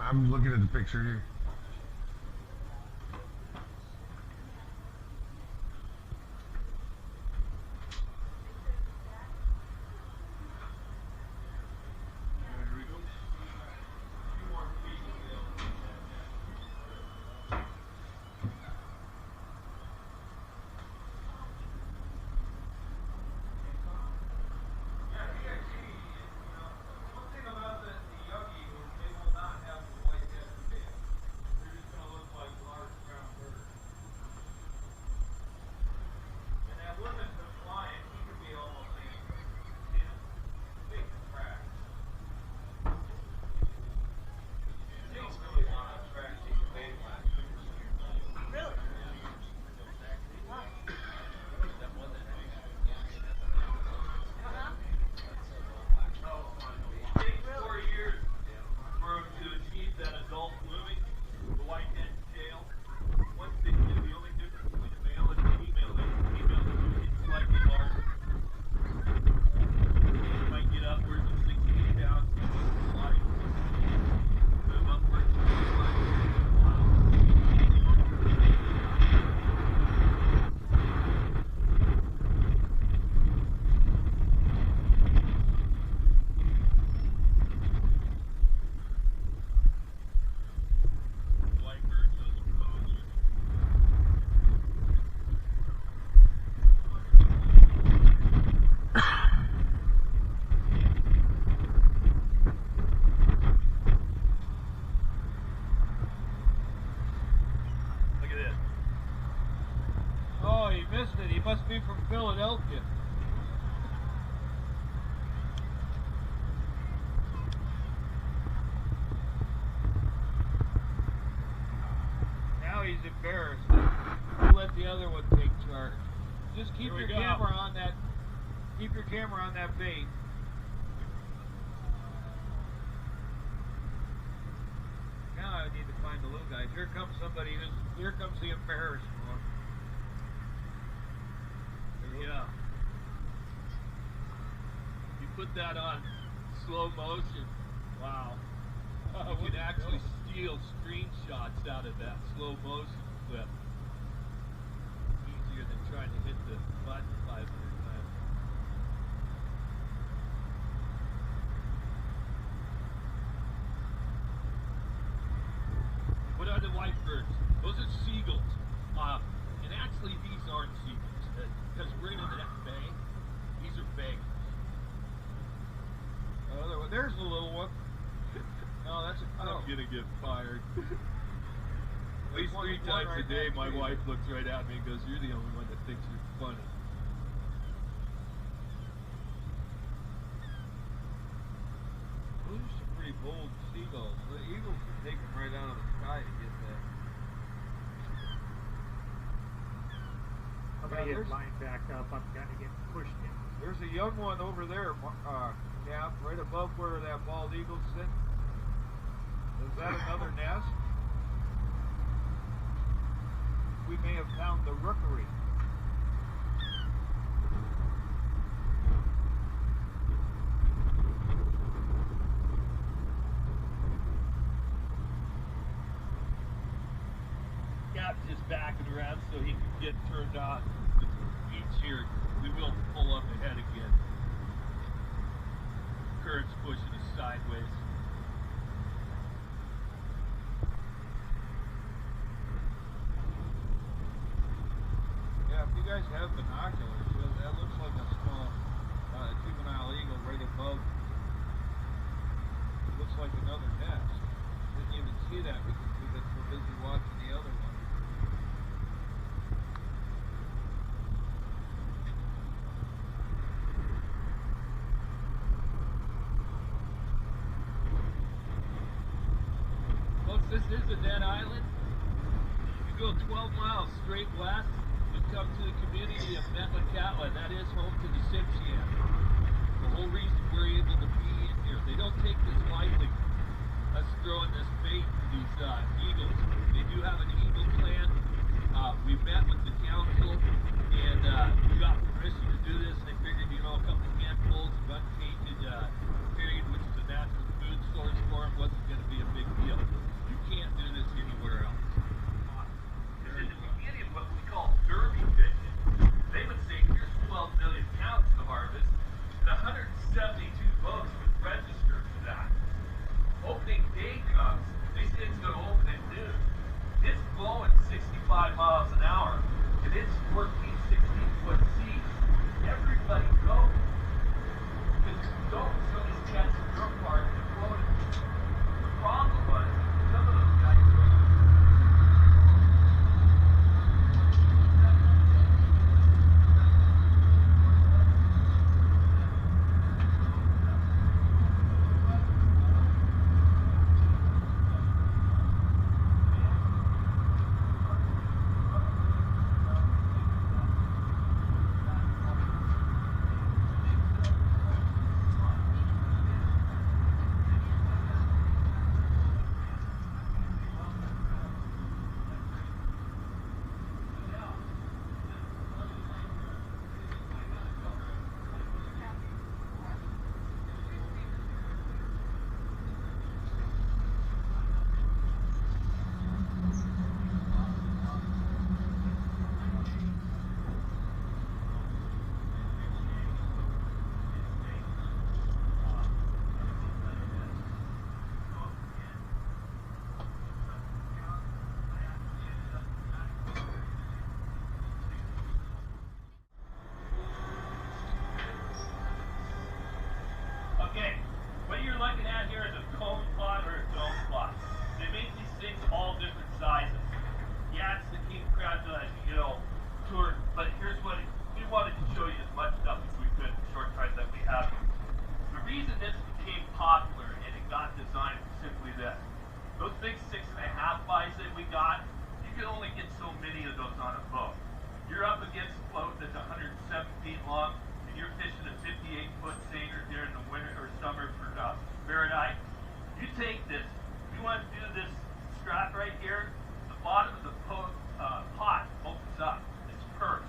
I'm looking at the picture here. He must be from Philadelphia. Now he's embarrassed. We'll let the other one take charge. Just keep your camera on that. Keep your camera on that bait. Now I need to find the little guys. Here comes somebody who's. Here comes the embarrassed one. Yeah. You put that on slow motion. Wow. You can actually steal screenshots out of that slow motion clip. Easier than trying to hit the button 500 times. What are the white birds? Those are seagulls. And actually these aren't seagulls. Because we're in that bay, these are beggars. Oh, there's the little one. No, that's a crow. I'm gonna get fired. At least 3 times a day, my wife looks right at me and goes, "You're the only one that thinks you're funny." Those are some pretty bold seagulls. The eagles can take them right out of the sky to get that. I'm going to get lined back up. I'm going to get pushed in. There's a young one over there, Cap, right above where that bald eagle's sitting. Is that another nest? We may have found the rookery. Cap's just backing around so he can get turned on. Each here, we will pull up ahead again. Current's pushing us sideways. Yeah, if you guys have binoculars, that looks like a small juvenile eagle right above. It looks like another nest. Didn't even see that because we've been so busy watching the other one. This is a dead island. You go 12 miles straight west, you come to the community of Metlakatla. That is home to the Simpsian. The whole reason we're able to be in here. They don't take this lightly. Us throwing this bait to these eagles. They do have an eagle plan. We met with the council and we got permission to do this. They figured, a couple handfuls of untainted period, which is a natural food source for them, wasn't going to be a big deal. thing's going to open at noon. It's blowing 65 miles an hour, and it's 14, 16-foot seas. Everybody goes. Because if you don't, somebody's catching your part and floating. The problem was, some of those guys Okay, what you're looking at here is a cone plot or a dome plot. They make these things all different sizes. Yeah, it's the king crab, tour, but here's what we wanted to show you as much stuff as we could in the short time that we have. The reason this became popular and it got designed was simply this. Those big 6.5 buys that we got, you can only get so many of those on a boat. You're up against a float that's 107 feet long, and you're fishing a 58-foot seiner during the winter or summer for Paradise. You take this, you want to do this strap right here, the bottom of the pot opens up. It's pursed.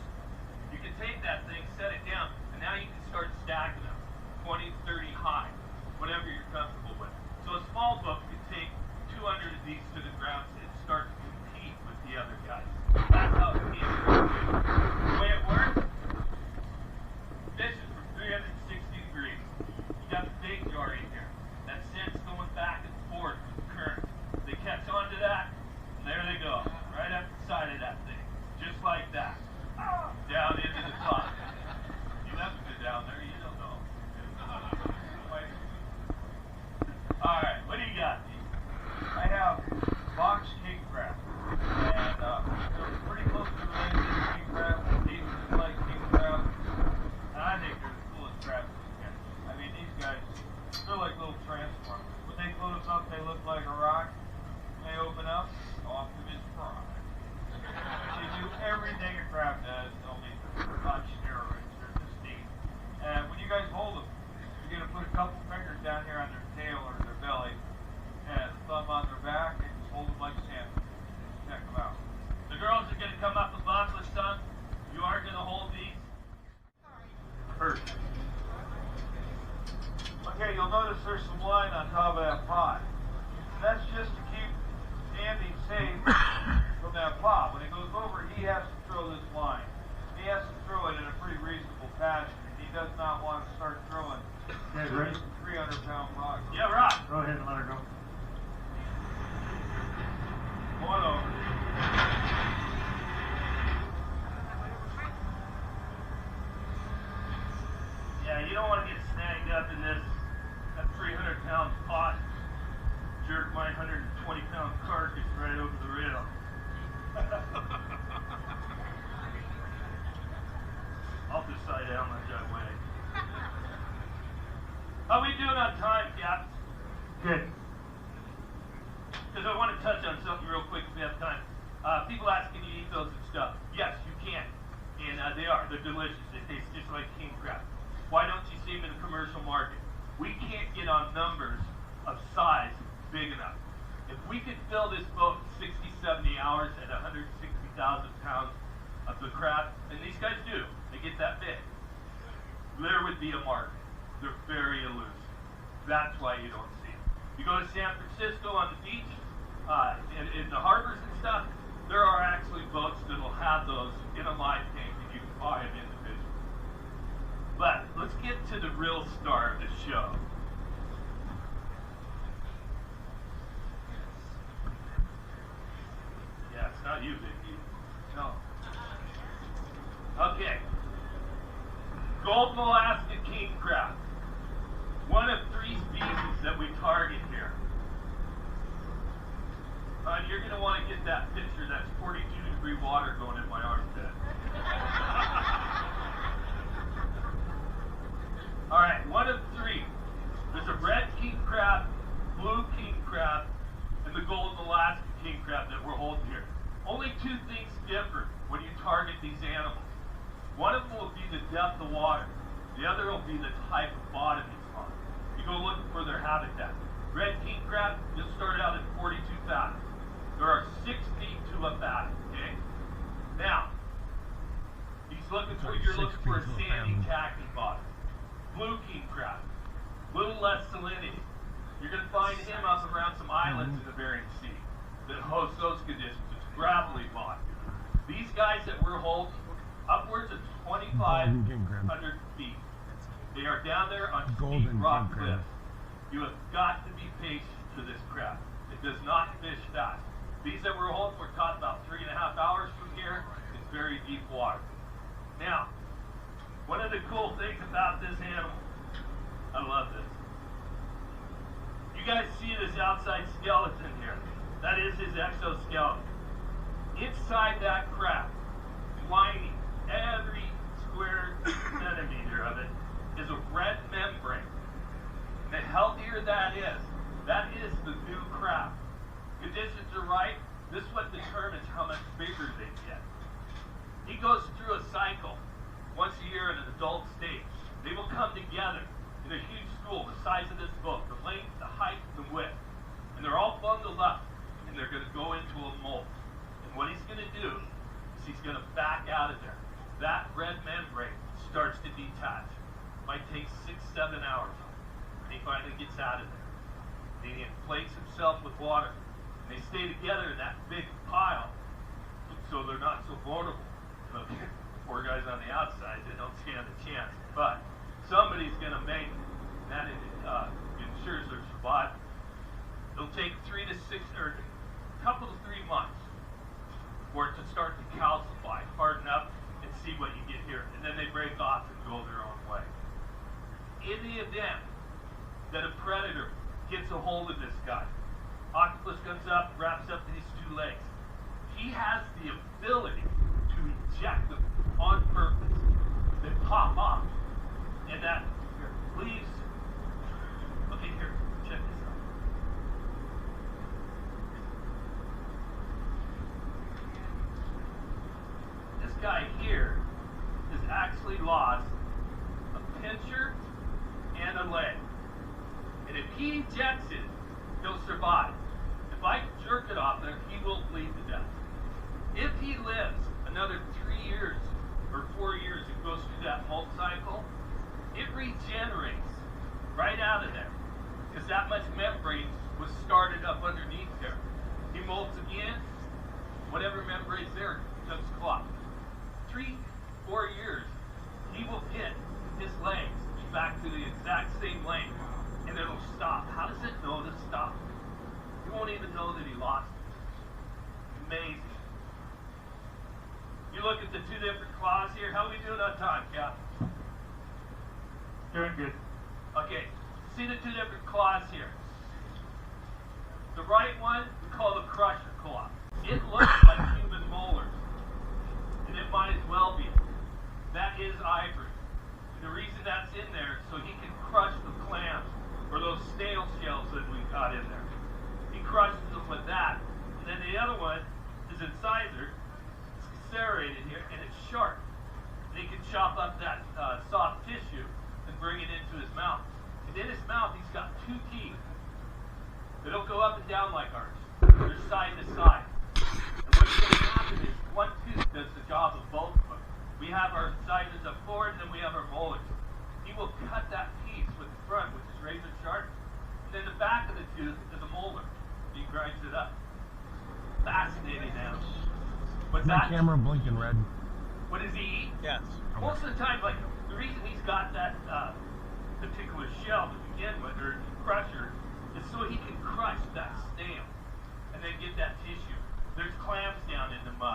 You can take that thing, set it down, and now you can start stacking them, 20, 30 high, whatever you're comfortable with. So a small boat can take 200 of these to the ground and start to compete with the other guys. That's how it came. The way it works, fishing from 360 degrees. You got the big jar in here. That scent's going back and forth with the current. They catch onto that, and there they go, right up the side of that thing. Just like that. Down into the top. You have to go down there, you don't know. Alright, what do you got? I have box king crab, and they're pretty close to related to king crab. These are like king crab, and I think they're the coolest crabs you can. I mean, these guys, they're like little transformers. When they close up, they look like a rock. When they open up, Optimus Prime. They do everything a crab does, only on steroids or the steam. And when you guys hold them, you're going to put a couple fingers down here on their tail or their belly, and thumb on their back, and just hold them like sandwiches. Check them out. The girls are going to come up above with some. You are going to hold these. Perfect. Okay, you'll notice there's some line on top of that pot. That's just to keep Andy safe from that pot. When it goes over, he has to throw this line. He has to throw it in a pretty reasonable fashion. He does not want to start throwing Okay, ready? 300-pound rock. Yeah, right. Go ahead and let her go. One over. Yeah, you don't want to get snagged up in this 300-pound pot. Jerk my 120-pound carcass right over the rail. I'll decide how much I weigh. How we doing on time, Cap? Good. Because I want to touch on something real quick if we have time. People ask, can you eat those and stuff? Yes, you can. And they are. They're delicious. They taste just like king crab. Why don't you see them in the commercial market? We can't get on numbers of size big enough. If we could fill this boat in 60, 70 hours at 160,000 pounds of the crab, and these guys do, they get that big, there would be a market. They're very elusive. That's why you don't see them. You go to San Francisco on the beach, in the harbors and stuff, there are actually boats that will have those in a live tank, and you can buy them individually. But let's get to the real star of the show. you, Vicky. No. Okay. Golden Alaska king crab. One of 3 species that we target here. You're going to want to get that picture. That's 42-degree water going in my armpit. All right, one of 3. There's a red king crab, blue king crab, and the golden Alaska king crab that we're holding here. Only 2 things differ when you target these animals. One of them will be the depth of water. The other will be the type of bottom it's on. You go looking for their habitat. Red king crab, you'll start out at 42 fathoms. There are 6 feet to a fathom, okay? Now, you're looking for a sandy khaki bottom. Blue king crab, a little less salinity. You're going to find him up around some islands in the Bering Sea that host those conditions. It's gravelly bottom. These guys that we're holding, upwards of 2,500 feet. They are down there on steep rock cliffs. You have got to be patient for this crab. It does not fish fast. These that we're holding were caught about 3.5 hours from here. It's very deep water. Now, one of the cool things about this animal, I love this. You guys see this outside skeleton here. That is his exoskeleton. Inside that crab, lining every square centimeter of it, is a red membrane. And the healthier that is the new crab. Conditions are right. This is what determines how much bigger they get. He goes through a cycle once a year in an adult stage. They will come together in a huge school the size of this book, the length, the height, the width. And they're all bundled up, and they're going to go into a mold. And what he's going to do is he's going to back out of there. That red membrane starts to detach. Might take 6-7 hours. And he finally gets out of there. Then he inflates himself with water. And they stay together in that big pile, so they're not so vulnerable. The poor guys on the outside, they don't stand a chance. But somebody's going to make it. And that ensures their survival. It'll take 3 to 6, or a couple to 3 months for it to start to calcify, harden up, and see what you get here. And then they break off and go their own way. In the event that a predator gets a hold of this guy, octopus comes up, wraps up these 2 legs. He has the ability to eject them on purpose. They pop off. And that leaves. Okay, here, check this out. This guy here has actually lost a pincher and a leg. And if he ejects it, he'll survive. If I jerk it off there, he will bleed to death. If he lives another 3 years or 4 years and goes through that molt cycle, it regenerates right out of there. Because that much membrane was started up underneath there. He molts again, whatever membrane's there becomes clogged. 3-4 years, he will get his legs back to the exact same length, and it'll stop. How does it know to stop? You won't even know that he lost it. Amazing. You look at the 2 different claws here. How are we doing on time, Cap? Doing good. Okay, see the 2 different claws here. The right one we call the crusher claw. It looks like human molars, and it might as well be. That is ivory. And the reason that's in there is so he can crush the clams or those snail shells that we got in there. He crushes them with that. And then the other one is incisor. It's serrated here, and it's sharp. And he can chop up that soft tissue and bring it into his mouth. And in his mouth, he's got 2 teeth. They don't go up and down like ours. They're side to side. And what's going to happen is one tooth does the job of both of them. We have our incisors up forward, and then we have our molars. He will cut that piece with the front, which is razor sharp. And then the back of the tooth is a molar. He grinds it up. Fascinating animal. What's that? Camera blinking red. What does he eat? Yes. Most of the time, like, the reason he's got that particular shell to begin with, or crusher, is so he can crush that snail and then get that tissue. There's clams down in the mud.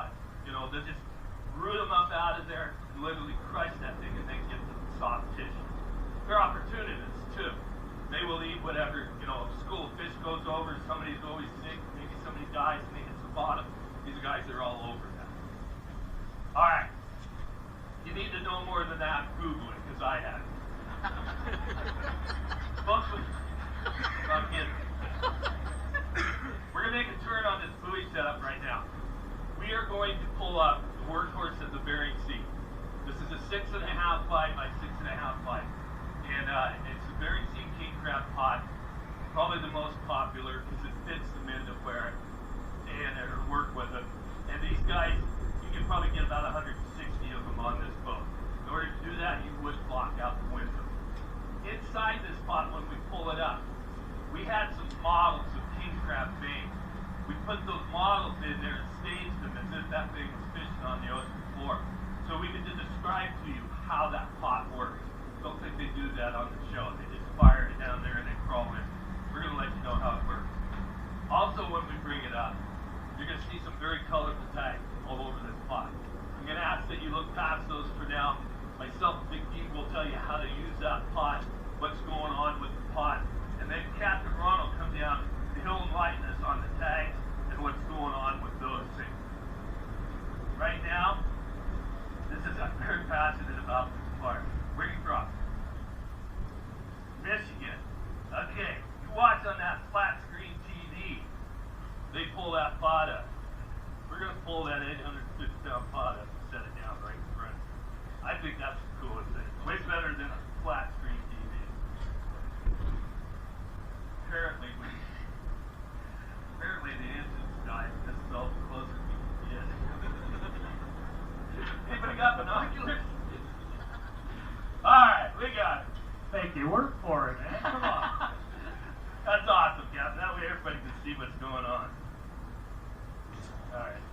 guys and they hit the bottom. These guys are all over that. Alright. You need to know more than that, Google it, because I have. Folks, I'm kidding. We're going to make a turn on this buoy setup right now. We are going to pull up the workhorse of the Bering Sea. This is a 6.5 by 6.5 by. And it's a Bering Sea king crab pot. Probably the most popular because it fits the men that wear it and work with it. And these guys, you can probably get about 160 of them on this boat. In order to do that, you would block out the window. Inside this pot, when we pull it up, we had some models of king crab bait. We put those models in there and staged them as if that thing was fishing on the ocean floor. So we could describe to you how that pot works. Don't think they do that on the show. They just fire it down there and they crawl in. We're going to let you know how it works. Also, when we bring it up, you're going to see some very colorful tags all over this pot. I'm going to ask that you look past those for now. Myself and Big Dave will tell you how to use that pot, what's going on with the pot, and then Captain Ron will come down and he'll enlighten us on the tags and what's going on with those things. Right now, this is I'm very passionate about this part. Where are you from? Michigan. Okay, you watch on that flat screen TV. They pull that pot up. We're going to pull that 850-pound pot up and set it down right in front. I think that's the coolest thing. Way better than a flat screen TV. Apparently the engines died. This is all the closer we can get. Anybody got binoculars? Alright, we got it. Make you work for it, man. Come on. That's awesome, Captain. That way everybody can see what's going on. Alright.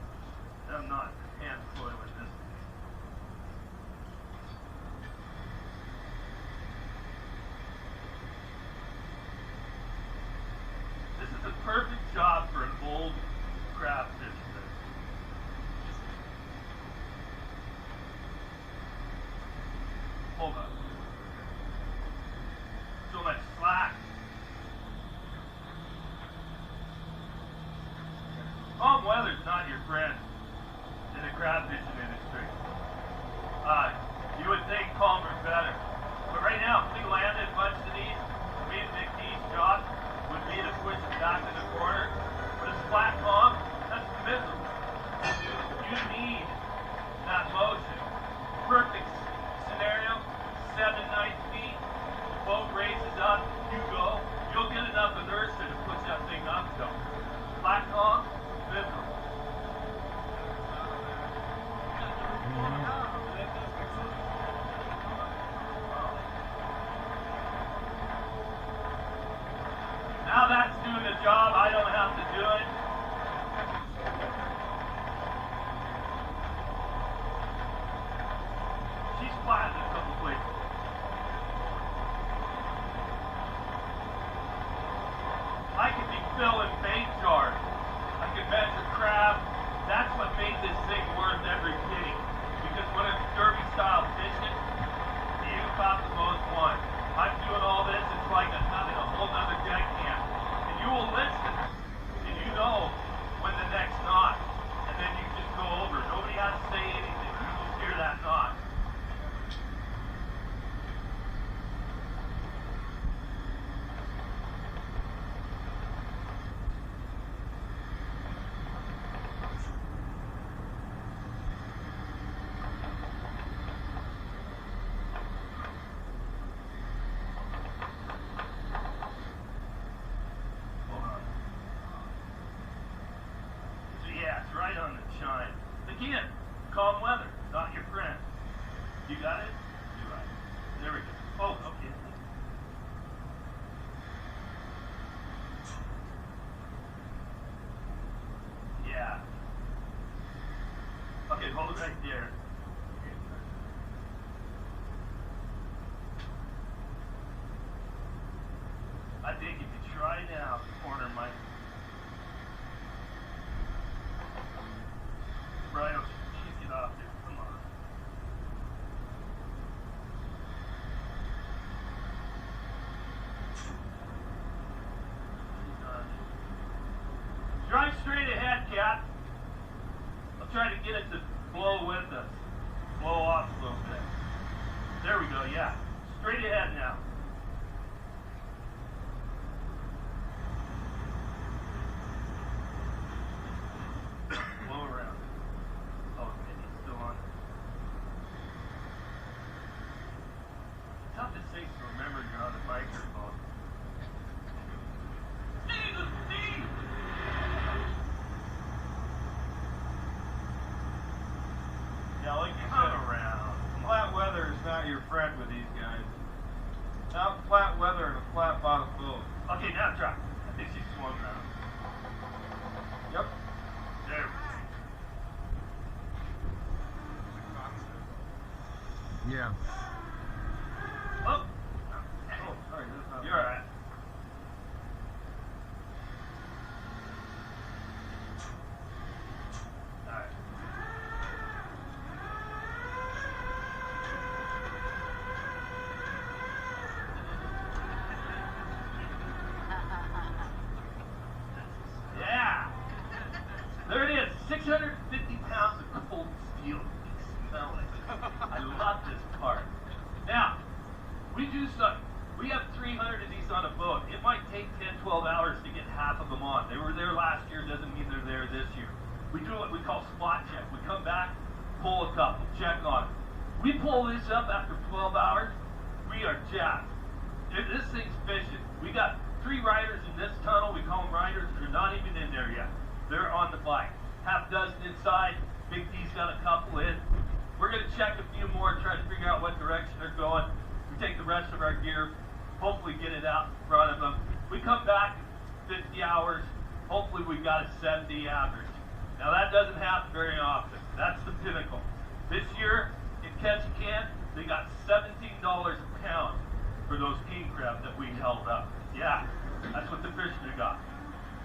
I'm not hand foiling this. This is a perfect job for an old crab fisherman. Hold on. So much slack. Calm weather's not your friend in the crab fishing industry. You would think calmer better. But right now, if we landed a bunch of these, me and Big D's job would be to push them back in the corner. But it's flat calm, that's miserable. You need that motion. Perfect scenario, 7 nice feet, the boat raises up, you go. You'll get enough inertia to push that thing up though. Flat calm, miserable. Now that's doing the job, I don't have to do it. She's flat in a couple places. I could be filling bait jars. I could measure crab. That's what made this thing worth every penny. Because when it's derby style fishing, you caught the most one. I'm doing all this, it's like having a whole nother deck hand. And you will listen, and you know when the next knot. And then you just go over. Nobody has to say anything. You just hear that knot. Right on the chime. Again, calm weather, not your friend. You got it? You're right. There we go. Oh, okay. Yeah. Okay, hold it right there. I think if you try now, the corner might. Right, I'll kick it off there. Come on. Drive straight ahead, Cat. I'll try to get it to blow with us. Blow off a little bit. There we go, yeah. Straight ahead now. Blow around. Oh, okay, it's still on. Toughest thing to remember you're on the microphone. Yeah, like you said, around. Flat weather is not your friend with these guys. Now flat weather and a flat bottom boat. Okay, now drop. I think she's swung around. Yep. There. Yeah. Oh. Oh, sorry. You're alright. Alright. Yeah. There it is. 650 pounds of cold steel. You can smell it. I love this part. Now, we have 300 of these on a boat. It might take 10, 12 hours to get half of them on. They were there last year, doesn't mean they're there this year. We do what we call spot check. We come back, pull a couple, check on it. We pull this up after 12 hours, we are jacked. This thing's fishing. We got 3 riders in this tunnel. We call them riders. They're not even in there yet. They're on the bike. Half dozen inside. Big D's got a couple in. We're going to check a few more, try to figure out what direction they're going. We take the rest of our gear, hopefully get it out in front of them. We come back 50 hours. Hopefully we got a 70 average. Now that doesn't happen very often. That's the pinnacle. This year in Ketchikan, they got $17 a pound for those king crab that we held up. Yeah, that's what the fishermen got.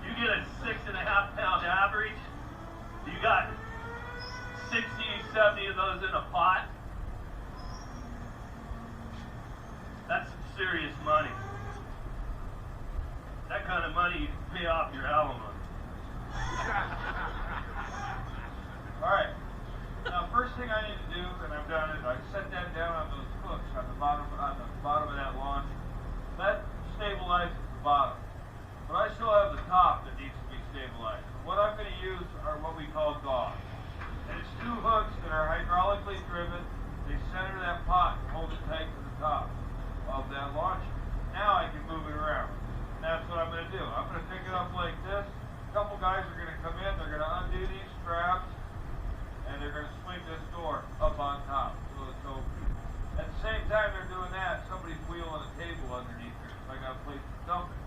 You get a 6.5 pound average, you got 60, 70 of those in a pot. That's some serious money. That kind of money you can pay off your alimony. Alright, now first thing I need to do, and I've done it, I set that down on those hooks on the bottom of that launch. That stabilizes the bottom. But I still have the top that needs to be stabilized. What I'm going to use are what we call dogs. And it's 2 hooks that are hydraulically driven. They center that pot and hold it tight to the top of that launcher. Now I can move it around. And that's what I'm going to do. I'm going to pick it up like this. A couple guys are going to come in. They're going to undo these straps. And they're going to swing this door up on top so it's open. At the same time they're doing that, somebody's wheeling a table underneath here. So I got a place to dump it.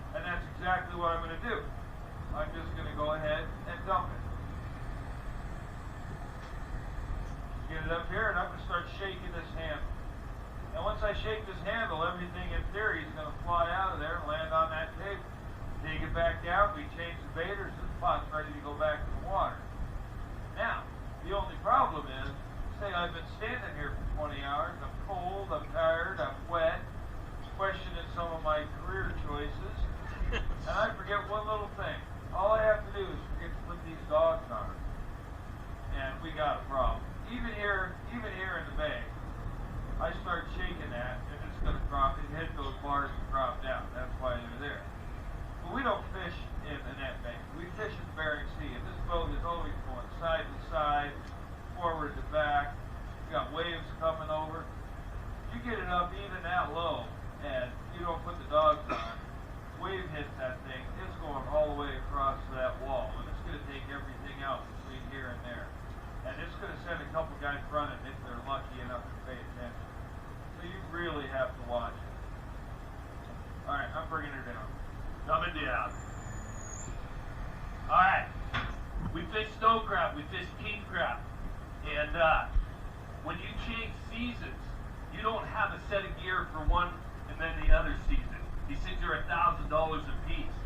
And that's exactly what I'm going to do. I'm just going to go ahead and dump it. Get it up here, and I'm going to start shaking this handle. And once I shake this handle, everything in theory is going to fly out of there and land on that table. Take it back down, we change the baiters, and the pot's ready to go back to the water. Now, the only problem is, say I've been standing here for 20 hours, I'm cold, I'm tired, I'm wet, questioning some of my career choices, and I forget one little thing. All I have to do is forget to put these dogs on it. And we got a problem. Even here in the bay, I start shaking that, and it's going to drop and hit those bars and drop down. That's why they're there. But we don't fish in the net bank. We fish in the Bering Sea, and this boat is always going side to side, forward to back. You got waves coming over. You get it up even that low, and you don't put the dogs on. Wave hits that thing. It's going all the way across that wall, and it's going to take everything out between here and there. And it's going to send a couple guys running if they're lucky enough to pay attention. So you really have to watch it. Alright, I'm bringing her down. Coming down. Alright. We fish snow crab, we fish king crab. And when you change seasons, you don't have a set of gear for one and then the other season. These things are $1,000 a piece.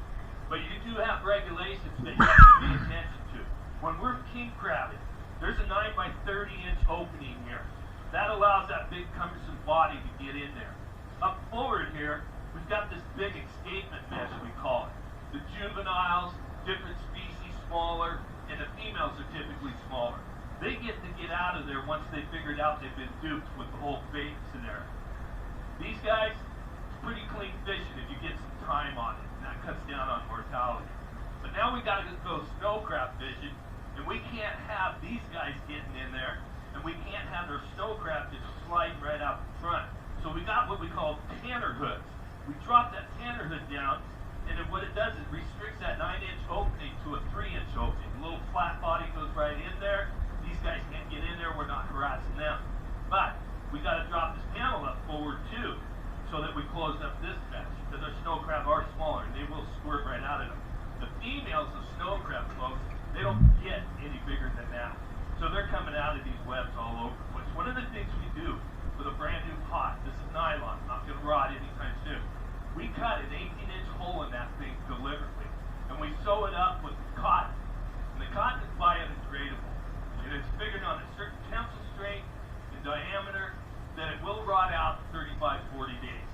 But you do have regulations that you have to pay attention to. When we're king crabbing, there's a 9 by 30 inch opening here. That allows that big cumbersome body to get in there. Up forward here, we've got this big escapement mesh, we call it. The juveniles, different species out they've been duped with the whole bait scenario. These guys, it's pretty clean fishing if you get some time on it, and that cuts down on mortality. But now we got to go snow crab fishing, and we can't have these guys getting in there, and we can't have their snow crab just sliding right out the front. So we got what we call tanner hoods. We drop that tanner hood down, and then what it does is restricts that 9-inch opening to a 3-inch opening. A little flat body goes right in there. These guys can't get in there. We're not harassing them. But we got to drop this panel up forward too, so that we close up this mesh, because our snow crab are smaller and they will squirt right out of them. The females of snow crab, folks, they don't get any bigger than that. So they're coming out of these webs all over the place. One of the things we do with a brand new pot, this is nylon, not going to rot anytime soon. We cut an 18-inch hole in that thing deliberately, and we sew it up with cotton. And the cotton is biodegradable, and it's figured on a certain tensile strength and diameter that it will rot out in 35, 40 days.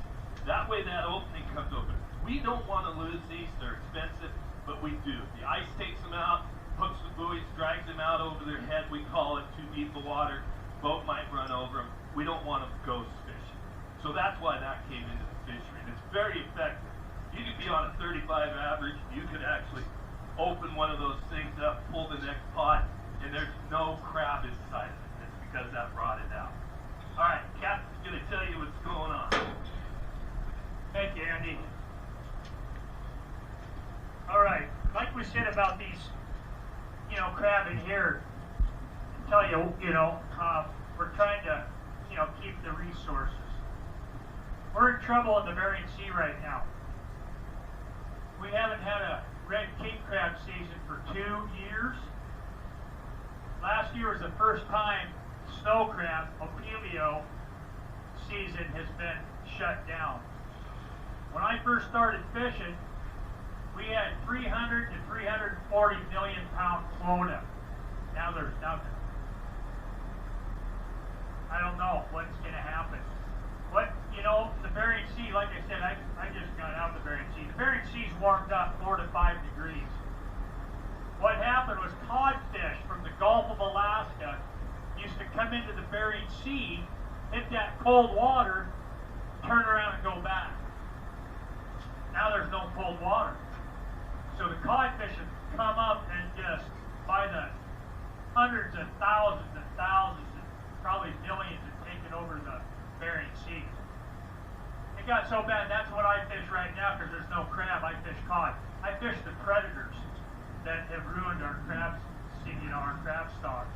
That way that opening comes open. We don't want to lose these. They're expensive, but we do. The ice takes them out, hooks the buoys, drags them out over their head. We call it too deep the water. Boat might run over them. We don't want them ghost fishing. So that's why that came into the fishery. And it's very effective. You could be on a 35 average. You could actually open one of those things up, pull the next pot, and there's no crab inside of it. It's because that rotted out. All right, Captain's going to tell you what's going on. Thank you, Andy. All right, like we said about these, crab in here, tell you, we're trying to, keep the resources. We're in trouble in the Bering Sea right now. We haven't had a red king crab season for 2 years. Last year was the first time snow crab, opilio, season has been shut down. When I first started fishing, we had 300 to 340 million pound quota. Now there's nothing. I don't know what's going to happen. The Bering Sea, like I said, I just got out of the Bering Sea. The Bering Sea's warmed up 4 to 5 degrees. What happened was codfish from the Gulf of Alaska used to come into the Bering Sea, hit that cold water, turn around and go back. Now there's no cold water. So the codfish have come up and just, by the hundreds and thousands, and probably millions, have taken over the Bering Sea. It got so bad, that's what I fish right now, because there's no crab. I fish cod. I fish the predators that have ruined our crabs, our crab stocks.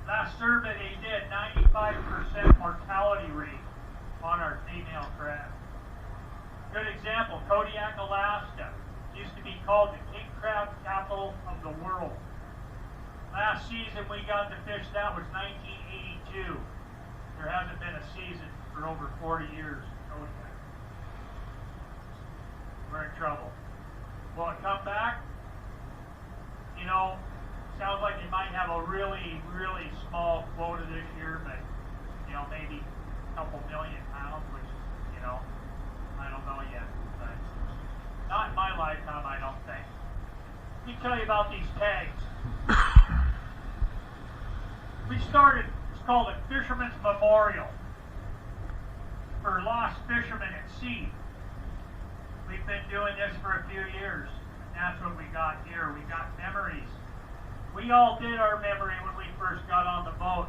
Last survey they did, 95% mortality rate on our female crab. Good example, Kodiak, Alaska. Used to be called the king crab capital of the world. Last season we got to fish that was 1982. There hasn't been a season for over 40 years. We're in trouble. Will it come back? Sounds like they might have a really, really small quota this year, but maybe a couple million pounds, which I don't know yet. But not in my lifetime, I don't think. Let me tell you about these tags. We started, it's called a Fisherman's Memorial for lost fishermen at sea. We've been doing this for a few years. That's what we got here. We got memories. We all did our memory when we first got on the boat.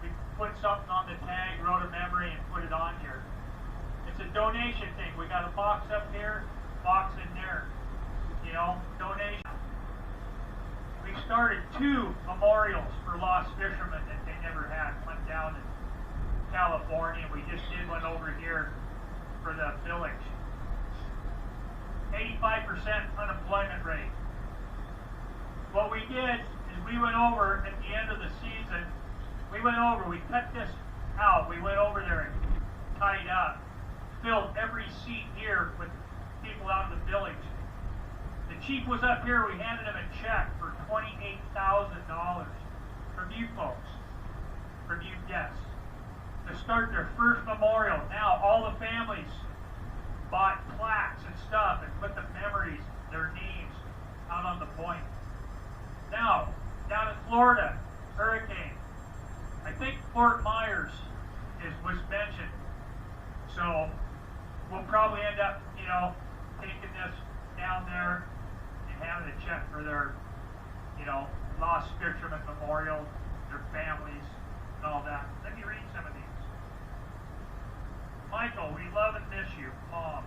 We put something on the tag, wrote a memory, and put it on here. It's a donation thing. We got a box up here, box in there. Donation. We started 2 memorials for lost fishermen that they never had. One down in California. We just did one over here for the village. 85% unemployment rate. What we did is we went over at the end of the season, we cut this out, we went over there and tied up, filled every seat here with people out of the village. The chief was up here, we handed him a check for $28,000 from you folks, from you guests, to start their first memorial. Now all the families bought plaques and stuff and put the memories, their names, out on the point. Now, down in Florida, hurricane. I think Fort Myers was mentioned. So we'll probably end up, you know, taking this down there and having a check for their, you know, lost fisherman memorial, their families, and all that. Let me read some of these. Michael, we love and miss you, Mom.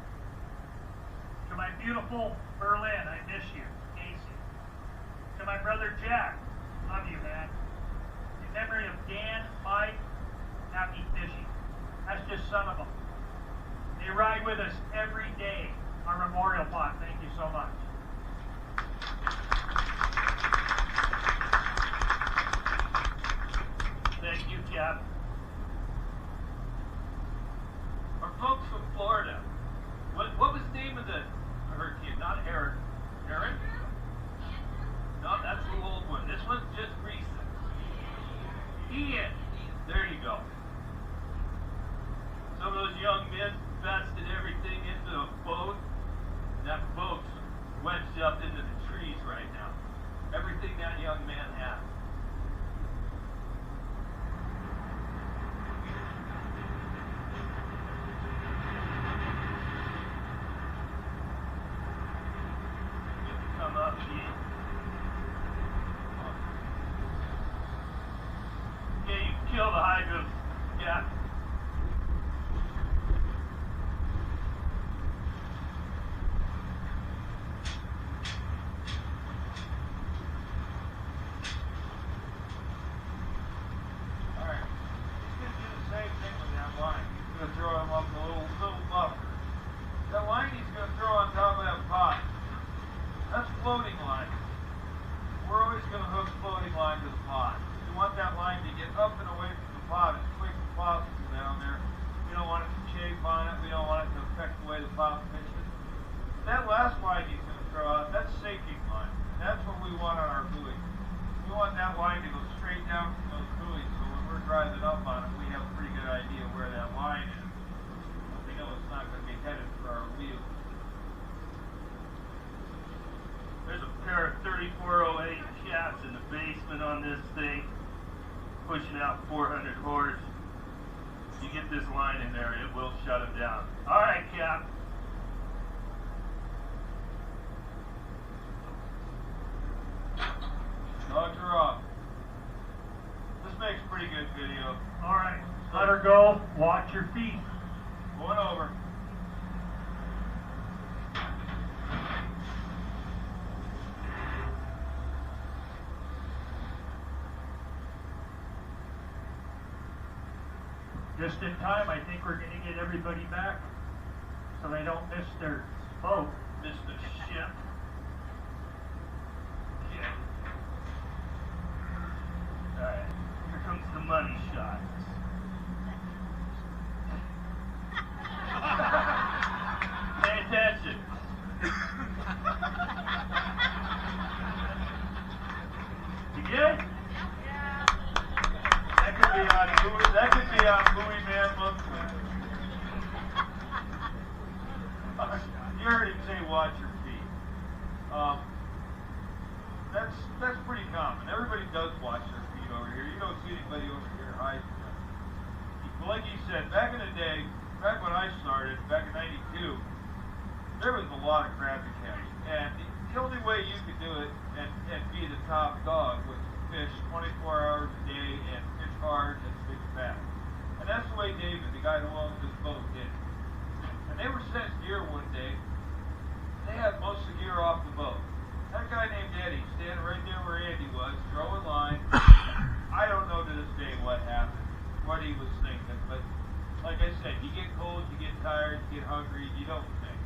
To my beautiful Berlin, I miss you, Casey. To my brother Jack, love you, man. In memory of Dan, Mike, happy fishing. That's just some of them. They ride with us every day. Our memorial plot. Thank you so much. Thank you, Cap. Our folks from Florida. What was the name of the hurricane? Not Aaron. Aaron? No, that's the old one. This one's just recent. Ian. There you go. Some of those young men vested everything into a boat. That boat's wedged up into the trees right now. Everything that young man had. Come up, Ian. Yeah, you can kill the hydras. Yeah. Pushing out 400 horse. You get this line in there, it will shut them down. All right, Cap. Dogs are off. This makes a pretty good video. All right, let her go. Watch your feet. Going over. Just in time, I think we're going to get everybody back so they don't miss their boat. Miss the ship. Yeah. Alright, here comes the money shot. Pay attention. You good? That could be on Movie Man Monthly. You heard him say watch your feet. That's pretty common. Everybody does watch their feet over here. You don't see anybody over here hiding them. But like he said, back in the day, back when I started, back in '92, there was a lot of crab to catch. And the only way you could do it and be the top dog was to fish 24 hours a day and fish hard and fish fast. And that's the way David, the guy who owns this boat, did it. And they were sent gear one day. They had most of the gear off the boat. That guy named Eddie, standing right there where Andy was, throwing line. I don't know to this day what happened, what he was thinking, but like I said, you get cold, you get tired, you get hungry, you don't think.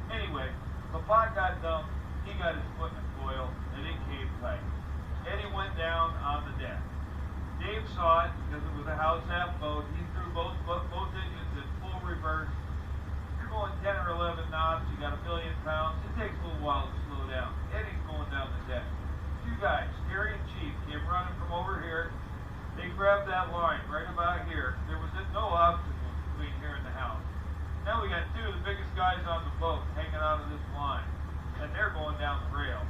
Anyway, the pot got dumped, he got his foot in the coil, and it came tight. Eddie went down on the deck. Dave saw it because it was a house-half boat. He threw both engines in full reverse. You're going 10 or 11 knots, you got 1 million pounds. It takes a little while to slow down. Eddie's going down the deck. Two guys, Gary and Chief, came running from over here. They grabbed that line right about here. There was no obstacle between here and the house. Now we got two of the biggest guys on the boat hanging out of this line, and they're going down the rail.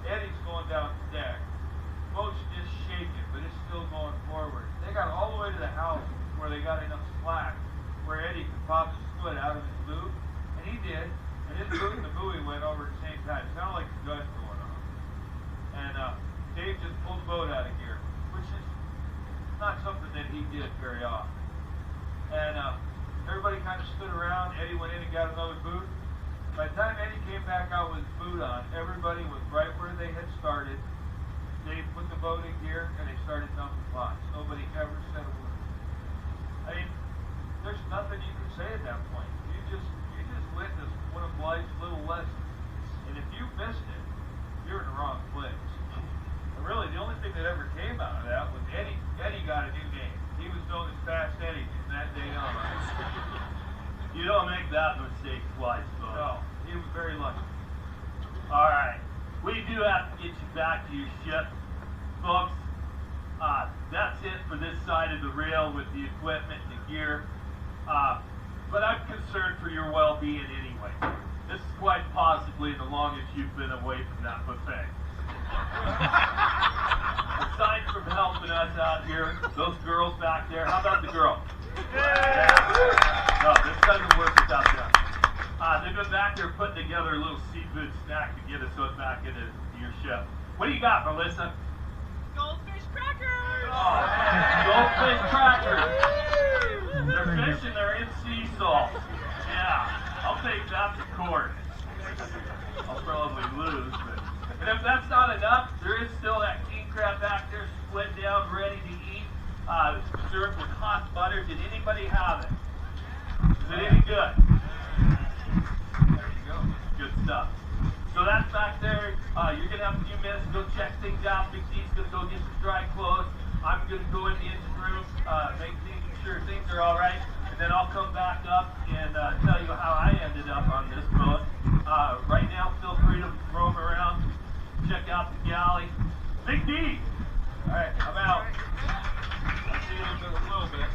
Eddie's going down the deck. The boat's just shaking, but it's still going forward. They got foot out of his boot, and he did. And his boot and the buoy went over at the same time. It sounded like a gust going on. And Dave just pulled the boat out of gear, which is not something that he did very often. And everybody kind of stood around. Eddie went in and got another boot. By the time Eddie came back out with his boot on, everybody was right where they had started. Dave put the boat in gear, and they started dumping pots. Nobody ever said a word. I mean, there's nothing you can say at that point. You just witnessed one of life's little lessons. And if you missed it, you're in the wrong place. And really, the only thing that ever came out of that was Eddie got a new name. He was known as Fast Eddie from that day on. You don't make that mistake twice, folks. No, he was very lucky. All right. We do have to get you back to your ship, folks. That's it for this side of the rail with the equipment and the gear. But I'm concerned for your well-being anyway. This is quite possibly the longest you've been away from that buffet. Aside from helping us out here, those girls back there, how about the girls? No, this doesn't work without them. They've been back there putting together a little seafood snack to get us back into your ship. What do you got, Melissa? Goldfish crackers! Oh, goldfish crackers! They're fish and they're in sea salt. Yeah, I'll take that to court. I'll probably lose, but... And if that's not enough, there is still that king crab back there split down, ready to eat, served with hot butter. Did anybody have it? Is it any good? There you go. Good stuff. So that's back there. You're going to have a few minutes to go check things out. Big D's going to go get some dry clothes. I'm going to go in the engine room, make sure things are all right. And then I'll come back up and tell you how I ended up on this boat. Right now, feel free to roam around, check out the galley. Big D! All right, I'm out. I'll see you in a little bit.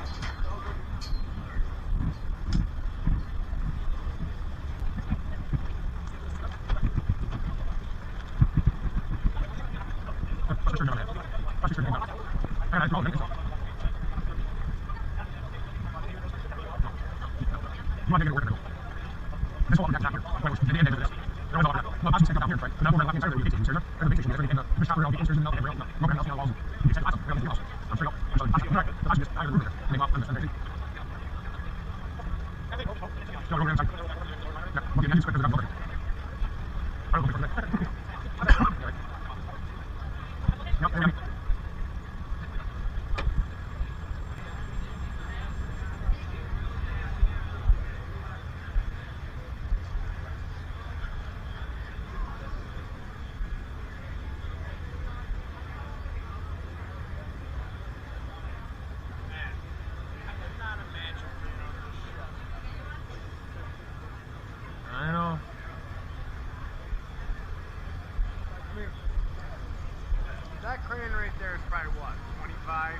That crane right there is probably what, 25,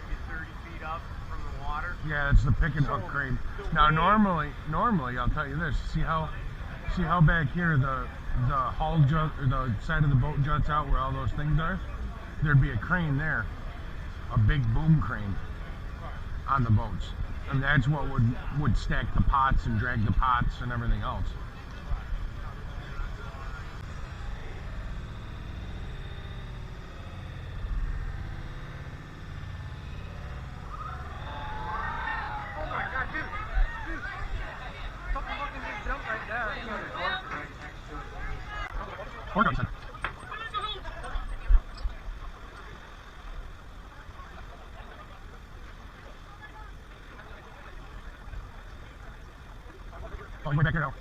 maybe 30 feet up from the water? Yeah, it's the pick and hook crane. Now normally I'll tell you this, see how back here the hull jut, or the side of the boat juts out where all those things are? There'd be a crane there, a big boom crane on the boats. And that's what would stack the pots and drag the pots and everything else. Oh, you're back here now.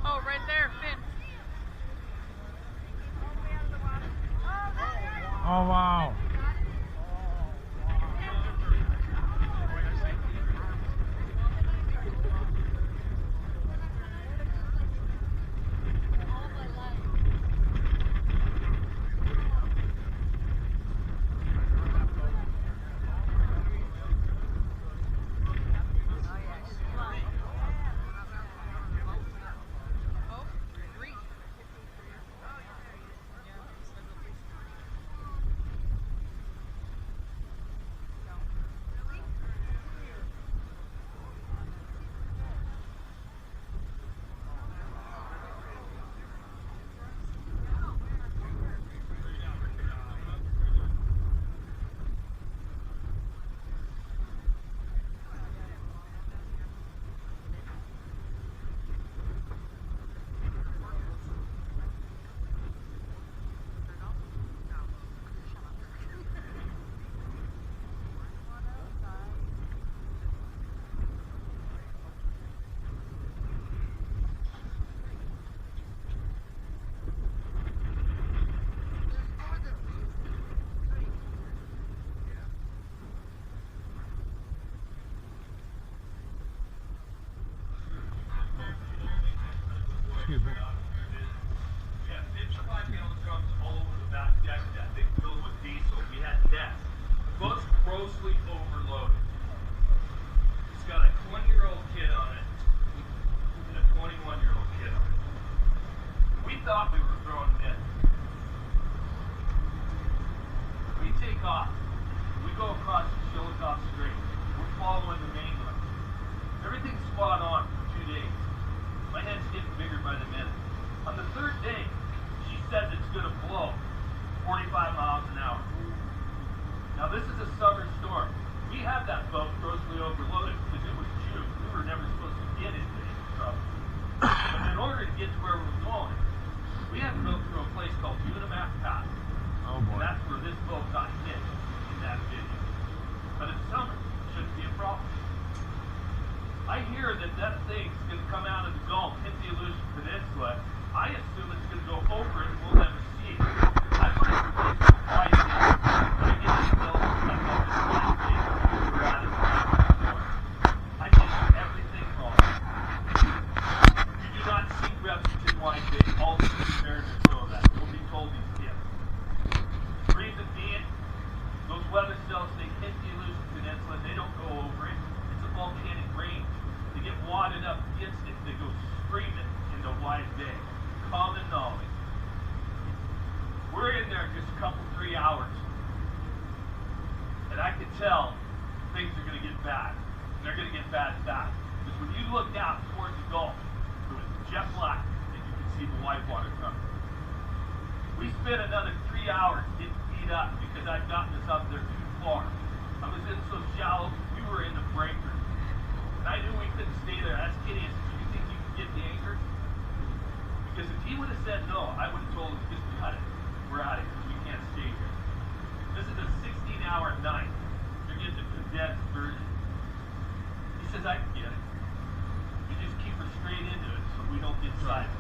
Oh, right there, Finn. Oh, wow. Excuse me. We had 55-gallon drums all over the back deck of that thing filled with diesel. We had nets. The boat's grossly overloaded. It's got a 20-year-old kid on it and a 21-year-old kid on it. We thought we were throwing nets. We take off. We go across the Chillicothe Strait. We're following the mainland. Everything's spot on for 2 days. My head's getting bigger by the minute. On the third day, she said it's going to blow 45 miles an hour. Now this is a summer storm. We had that boat grossly overloaded because it was June. We were never supposed to get into any trouble. But in order to get to where we were going, we had to go through a place called Unimac Pass. Oh And boy. that's where this boat got hit in that video. But it's summer. Shouldn't be a problem. I hear that that thing's going to come out of the Gulf, hit the Aleutian Peninsula. I assume it's going to go over it and we'll never see it. I find it really surprising. When I get this bill, I go to the United States. We're out of the I did everything wrong. You do not seek refuge in Wide Bay. All the mariners know that. Nobody told these kids. Reason being, those weather cells, they hit the Aleutian Peninsula. They don't go over it. It's a volcanic range. They get wadded up against it. They go screaming into Wide Bay. Common knowledge. We're in there just a couple, 3 hours. And I could tell things are going to get bad. And they're going to get bad fast. Because when you looked out towards the Gulf, it was jet black and you could see the white water coming. We spent another 3 hours getting beat up because I'd gotten us up there too far. I was in so shallow, we were in the breakers. And I knew we couldn't stay there. I asked Kitty, I said, do you think you can get the anchor? Because if he would have said no, I would have told him, just cut it. We're out of here. We can't stay here. This is a 16-hour night. You're getting the condensed version. He says, I can get it. You just keep her straight into it so we don't get sideways.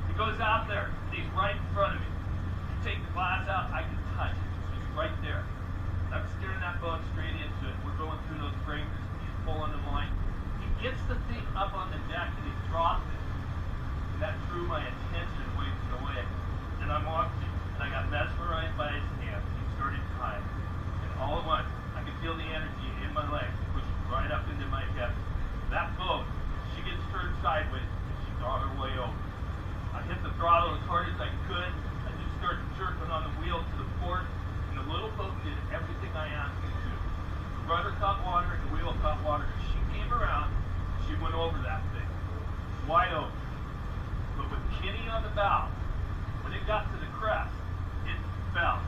He goes out there, and he's right in front of me. You take the glass out, I can touch it. He's right there. I'm steering that boat straight into it. We're going through those breakers. He's pulling the line. He gets the thing up on the deck, and he drops it. And that drew my attention wasted away. And I'm watching, and I got mesmerized by his hands. He started tying. And all at once, I could feel the energy in my legs pushing right up into my hip. That boat, she gets turned sideways, and she's on her way over. I hit the throttle as hard as I could. I just started jerking on the wheel to the port, and the little boat did everything I asked it to. The rudder caught water, and the wheel caught water. She came around, she went over that thing. Wide open. But with Kenny on the bow, when it got to the crest, it fell.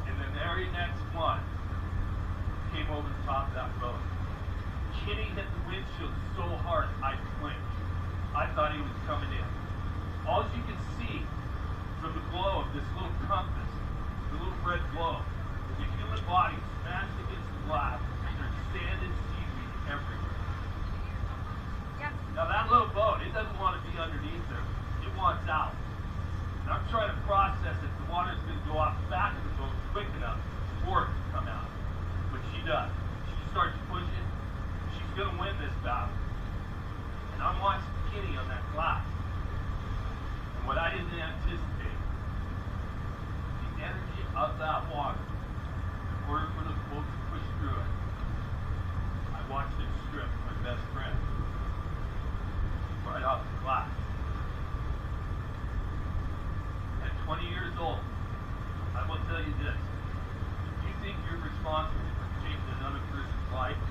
And then the very next one came over the top of that boat. Kenny hit the windshield so hard, I flinched. I thought he was coming in. All you can see from the glow of this little compass, the little red glow, is a human body smashed against the glass, and there's sand and seaweed everywhere. Now that little boat, it doesn't want to be underneath there. It wants out. And I'm trying to process if the water's going to go off the back of the boat quick enough for it to come out. But she does. She starts pushing. She's going to win this battle. And I'm watching Kenny on that glass. And what I didn't anticipate, the energy of that water, in order for the boat to push through it, I watched it strip my best friend right off the glass. At 20 years old, I will tell you this. If you think you're responsible for changing another person's life,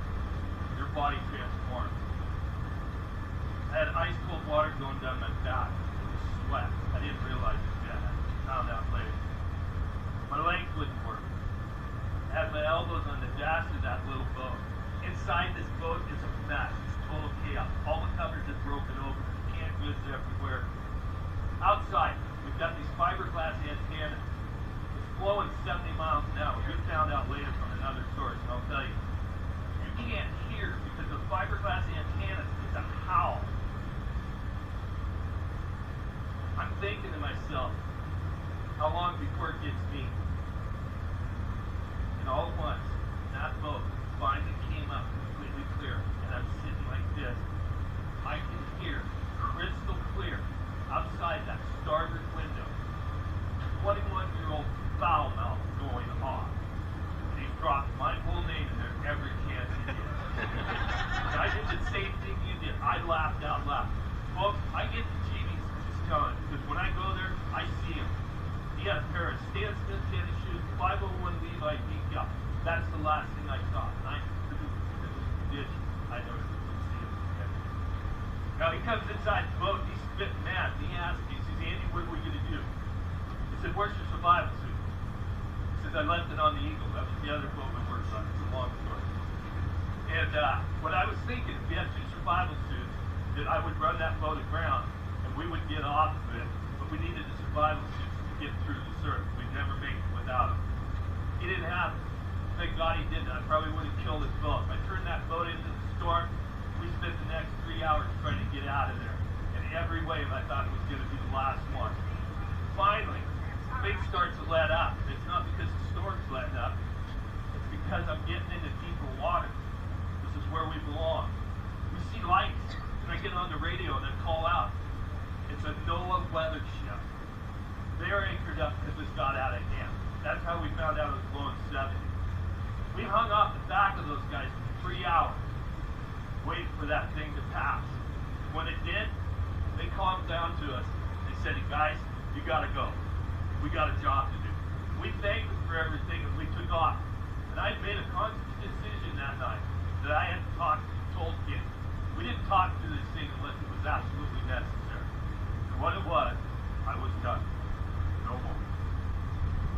your body transforms. I had ice cold water going down my back. It was sweat. I didn't realize it yet. I found out later. My legs wouldn't work. I had my elbows on the dash of that little boat. Inside this boat is a mess. It's total chaos. All the covers are broken over. Canned goods everywhere. Outside, we've got these fiberglass antennas. It's flowing 70 miles an hour. We found out later from another source, and I'll tell you. You can't hear because the fiberglass antennas is a howl. I'm thinking to myself, how long before it gets me? And all at once, that boat finally came up completely clear, and I'm sitting like this. I can hear crystal clear he had a pair of Stan Smith tennis shoes, 501 Levi Decal. That's the last thing I saw. And I noticed it was Stan Smith. Now he comes inside the boat, he's spitting mad, and he asks me, he says, Andy, what are we going to do? He said, where's your survival suit? He says, I left it on the Eagle. That was the other boat we worked on. It's a long story. And what I was thinking, if we had 2 survival suits, that I would run that boat aground, and we would get off of it, but we needed the survival suits to get through the surf. We'd never make it without them. He didn't have them. Thank God he didn't. I probably would have killed us both. I turned that boat into the storm. We spent the next 3 hours trying to get out of there. And every wave I thought it was going to be the last one. Finally, things start to let up. It's not because the storm's letting up. It's because I'm getting into deeper water. This is where we belong. We see lights, and I get on the radio and I call out. It's a NOAA weather ship. They're anchored up because this got out of hand. That's how we found out it was blowing 70. We hung off the back of those guys for 3 hours, waiting for that thing to pass. When it did, they calmed down to us. They said, guys, you gotta go. We got a job to do. We thanked them for everything and we took off. And I made a conscious decision that night that I had told kids. We didn't talk through this thing unless it was absolutely necessary. And what it was, I was done. No more.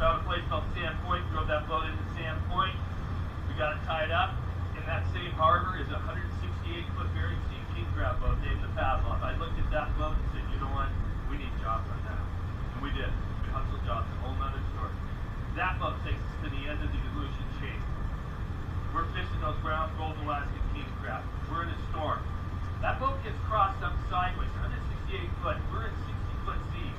Found a place called Sand Point, drove that boat into Sand Point. We got it tied up. In that same harbor is a 168-foot Bering Sea king crab boat named the Pavlov. I looked at that boat and said, you know what? We need jobs on that. And we did. We hustled jobs, a whole nother story. That boat takes us to the end of the Aleutian chain. We're fishing those brown gold Alaskan king crab. We're in a storm. That boat gets crossed up sideways, 168 foot. We're in 60-foot sea.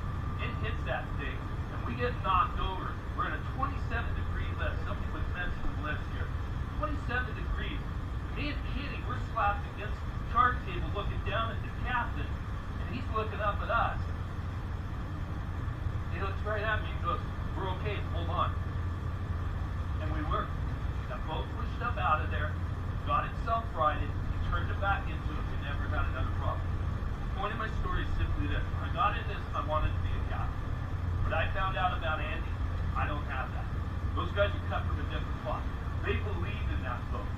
It hits that thing, and we get knocked over. We're in a 27-degree lift. Somebody was mentioning lifts here. 27 degrees. Me and Kitty, we're slapped against the chart table looking down at the captain, and he's looking up at us. He looks right at me and goes, we're okay, hold on. And we were. That boat pushed up out of there, got itself righted, he turned it back into it, we never had another problem. The point of my story is simply this. When I got in this, I wanted to be a captain. What I found out about Andy, I don't have that. Those guys are cut from a different cloth. They believe in that boat.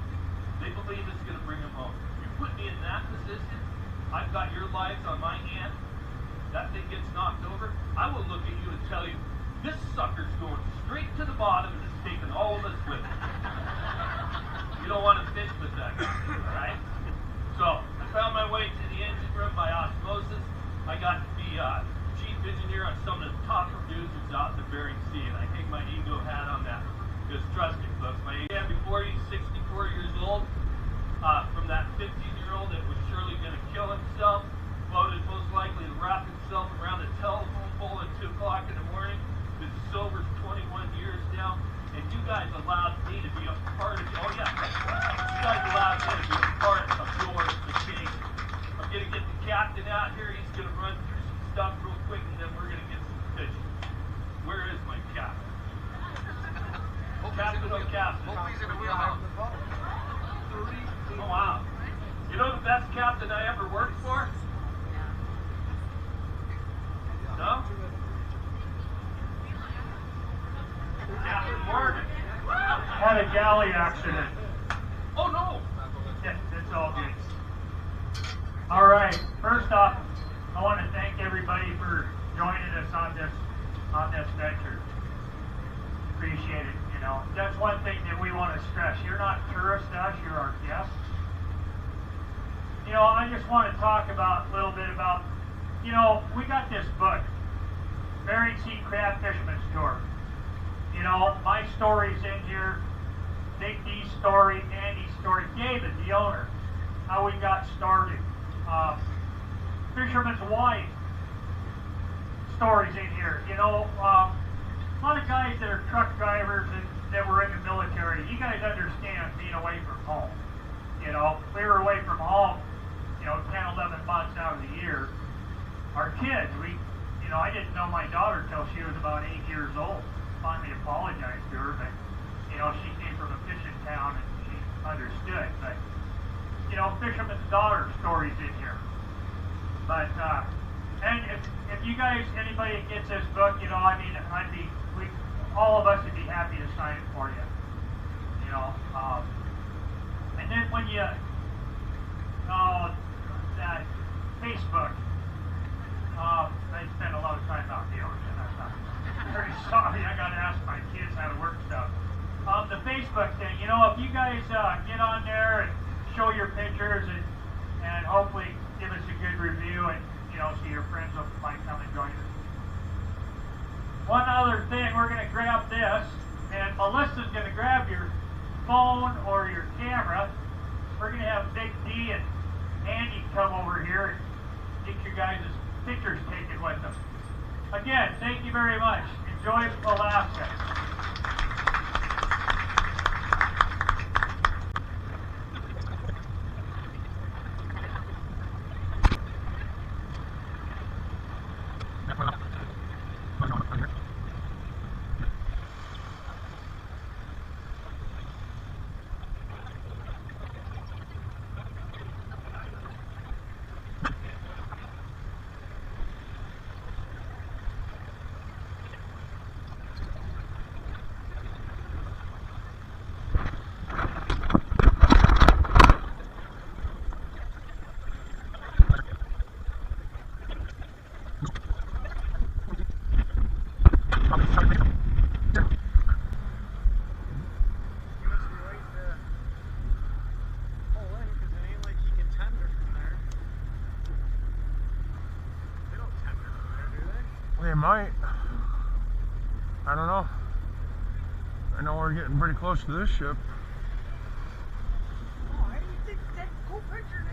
They believe it's going to bring them home. You put me in that position, I've got your lives on my hand. That thing gets knocked over, I will look at you and tell you, this sucker's going straight to the bottom and it's taking all of us with it. You don't want to fish with that guy, right? So, I found my way to the engine room by osmosis. I got to be chief engineer on some of the top producers out in the Bering Sea, and I hang my ego hat on that. Because trust me, folks, my age before he's 64 years old, from that 15-year-old that was surely going to kill himself, voted most likely to wrap himself around a telephone pole at 2 o'clock in the morning, been sober 21 years now, and you guys allowed me to be a part of it. Oh yeah, you guys allowed me to be a part of your vacation. I'm going to get the captain out here, he's going to run through some stuff real quick, and then we're going to get some fishing. Where is my captain? Captain, oh captain. Hope he's in the wheelhouse. Oh wow. You know the best captain I ever worked for? No? Captain Morgan. Had a galley accident. Oh no! It's all good. All right. First off, I want to thank everybody for joining us on this venture. Appreciate it. You know, that's one thing that we want to stress. You're not tourists to us. You're our guests. You know, I just want to talk about a little bit about. You know, we got this book, Bering Sea Crab Fisherman's Tour. You know, my story's in here, Big D's story, Andy's story, David, the owner, how we got started. Fisherman's wife stories in here. You know, a lot of guys that are truck drivers and that were in the military, you guys understand being away from home. You know, we were away from home, you know, 10, 11 months out of the year. Our kids, you know, I didn't know my daughter till she was about 8 years old. Finally apologized to her, but, you know, she came from a fishing town and she understood. But, you know, fisherman's daughter stories in here. But And if you guys, anybody that gets this book, you know, I mean, all of us would be happy to sign it for you. You know, and then when you, that Facebook, I spend a lot of time out the ocean. I'm very sorry. I got to ask my kids how to work stuff. The Facebook thing, you know, if you guys get on there and show your pictures and hopefully give us a good review, and you know, so your friends might come and join us. One other thing, we're going to grab this, and Melissa's going to grab your phone or your camera. We're going to have Big D and Andy come over here and get your guys' pictures taken with them. Again, thank you very much. Enjoy Alaska. They might. I don't know. I know we're getting pretty close to this ship. Oh, hey, you think that's a cool picture,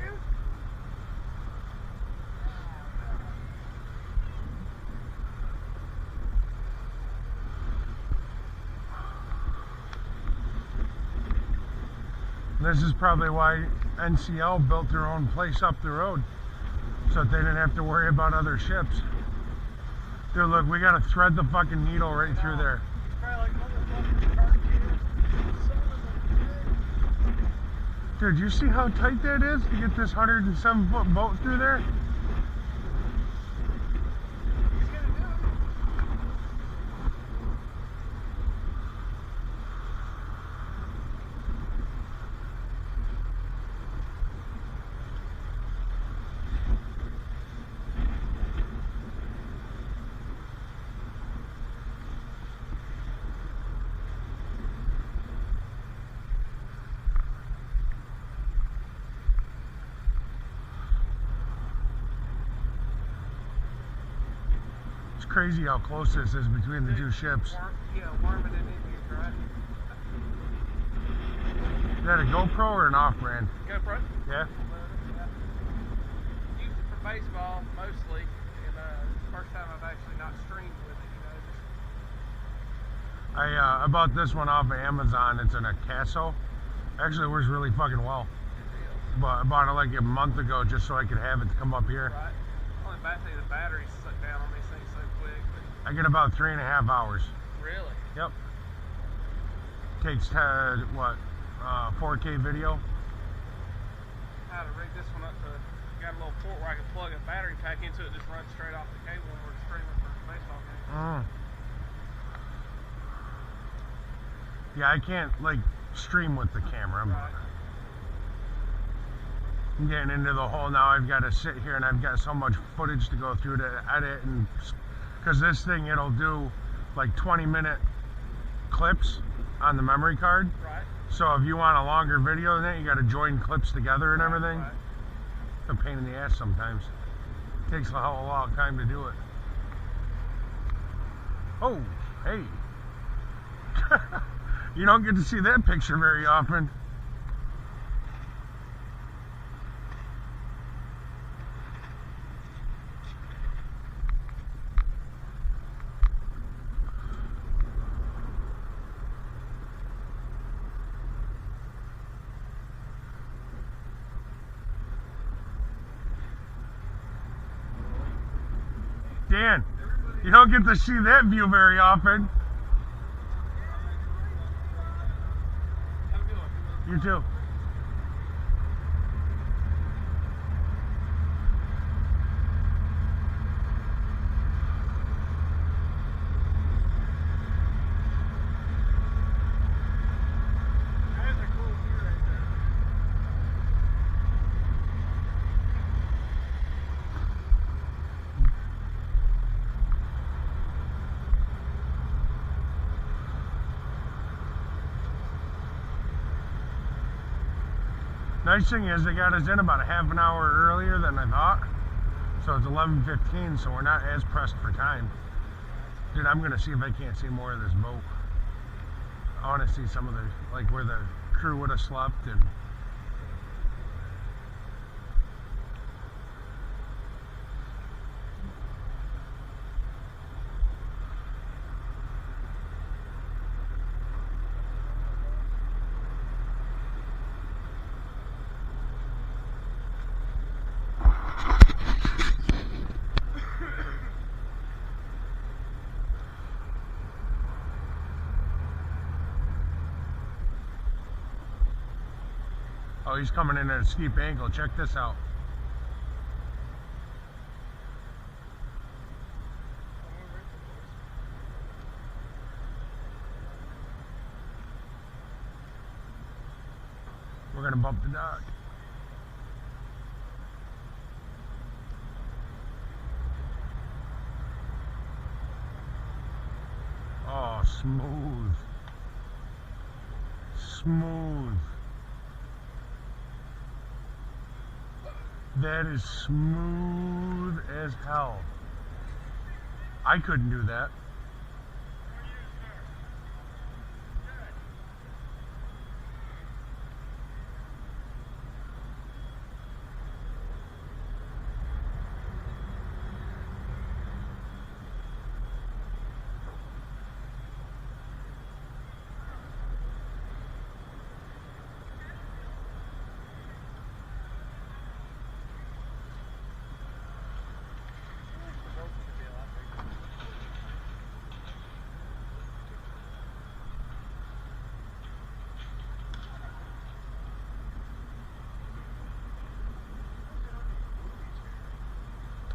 dude? This is probably why NCL built their own place up the road, so that they didn't have to worry about other ships. Dude, look, we gotta thread the fucking needle right through there. It's probably like motherfucking cartoons. Dude, you see how tight that is to get this 107-foot boat through there? He's gonna do it. Crazy how close this is between the two ships. Warming it in here, right? Is that a GoPro or an off-brand? GoPro? Yeah? Use it for baseball mostly, and first time I've actually not streamed with it, you know. I bought this one off of Amazon. It's an Acaso. Actually, it works really fucking well. But I bought it like a month ago just so I could have it to come up here. Right. Only bad thing, the batteries suck down on these things so quick. But I get about 3.5 hours. really? Yep. Takes 4K video. I had to rig this one up to got a little port where I can plug a battery pack into it, just run straight off the cable when we're streaming for baseball games. Yeah, I can't like stream with the camera. Right. I'm getting into the hole now. I've got to sit here and I've got so much footage to go through to edit, and because this thing, it'll do like 20-minute clips on the memory card. Right. So if you want a longer video than that, you got to join clips together and everything. Right. It's a pain in the ass sometimes. It takes a whole long time to do it. Oh, hey. You don't get to see that picture very often. Dan, you don't get to see that view very often. Have a good one. You too. Nice thing is they got us in about a half an hour earlier than I thought. So it's 11:15, so we're not as pressed for time. Dude, I'm gonna see if I can't see more of this boat. I want to see some of the, like where the crew would have slept and. Oh, he's coming in at a steep angle. Check this out. We're gonna bump the dock. Oh, smooth. Smooth. That is smooth as hell. I couldn't do that.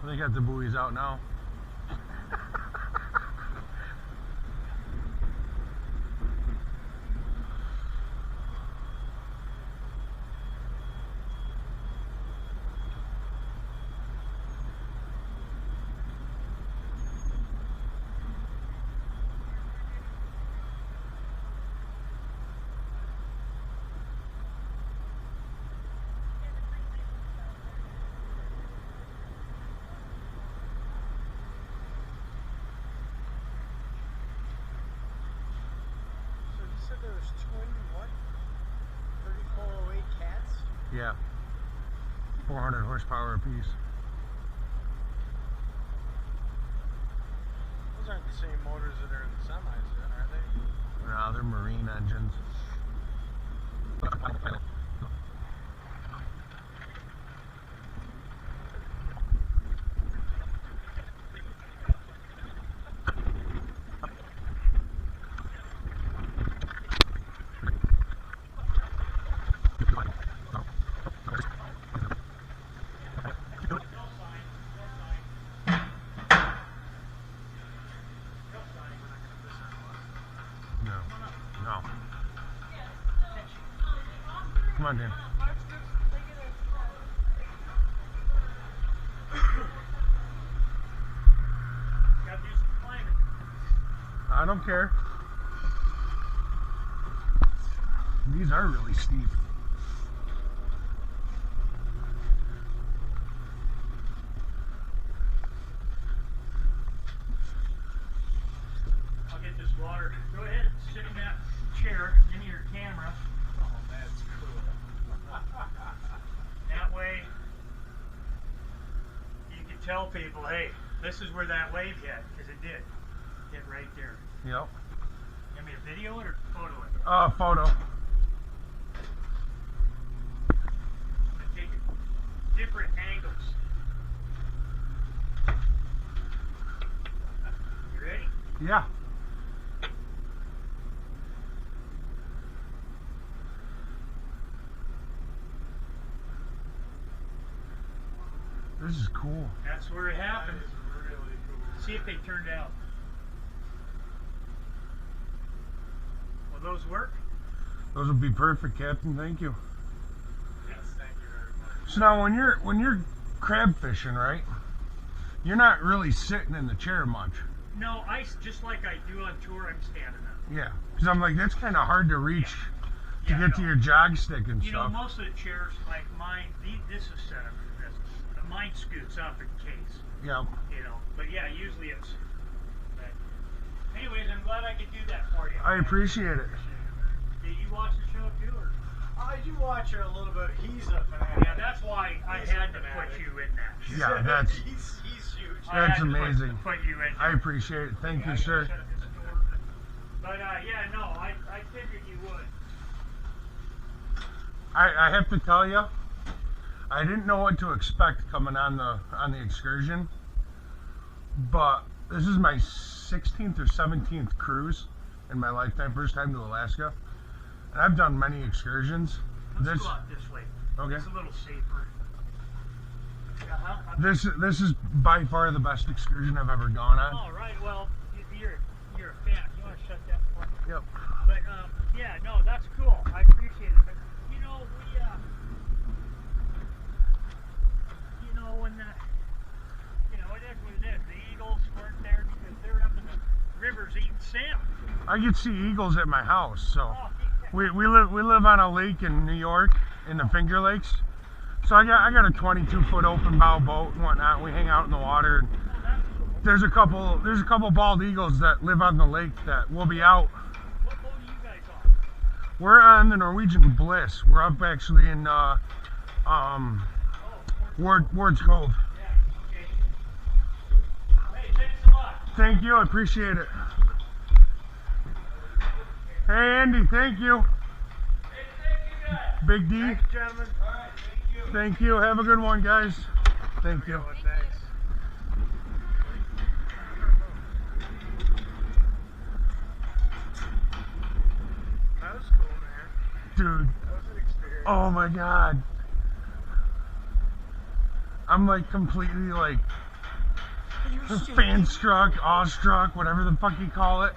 They got the buoys out now. There's twin, what? 3408 cats? Yeah. 400 horsepower apiece. Those aren't the same motors that are in the semis, then, are they? No, they're marine engines. No. Come on, Dan. Gotta do some climbing. I don't care. These are really steep. I'll get this water. Go ahead and sit in that chair. Give me your camera. Oh, that's cool. That way you can tell people, hey, this is where that wave hit, because it did. Hit right there. Yep. Give me a video it or photo it? Photo. I'm gonna take it different angles. You ready? Yeah. This is cool. That's where it happened. Really cool. See if they turned out. Will those work? Those would be perfect, Captain. Thank you. Yes, thank you very much. So now, when you're crab fishing, right? You're not really sitting in the chair much. No, just like I do on tour, I'm standing up. Yeah. Because I'm like, that's kind of hard to reach Yeah, get to no. your jog stick and You know, stuff. most of the chairs, like mine, this is set up for this. Mine scoots up in case, Yeah. you know. But yeah, usually it's. But anyways, I'm glad I could do that for you. I appreciate it. Did you watch the show too, or? I do watch her a little bit. He's a fanatic. Yeah, that's why I He's had a to put fanatic. you in that. Yeah, that's he's huge. I That's had to amazing. Put you in. I appreciate it. Thank you, sir. But yeah, no, I figured you would. I have to tell you, I didn't know what to expect coming on the excursion, but this is my 16th or 17th cruise in my lifetime, first time to Alaska, and I've done many excursions. Let's go out this way. Okay. It's a little safer. This is by far the best excursion I've ever gone on. All right. Well, you're a fan. You want to shut that for me? Yep. But yeah, no, that's cool. I appreciate it. But you know, when it is what it is. The Eagles weren't there because they're up in the rivers eating salmon. I get to see eagles at my house, so Oh, we live on a lake in New York in the Finger Lakes. So I got a 22-foot open bow boat and whatnot. We hang out in the water. And that's cool. there's a couple bald eagles that live on the lake that will be out. What boat are you guys on? We're on the Norwegian Bliss. We're up actually in Ward's Cove. Yeah. Okay. Hey, thanks a lot. Thank you, I appreciate it. Hey Andy, thank you. Hey, thank you guys. Big D, Thanks, gentlemen. All right, thank you. thank you. Have a good one, guys. Thank you. Thanks. That was cool, man. Dude, That was an experience. oh my god. I'm like completely like fan-struck, awestruck, whatever the fuck you call it.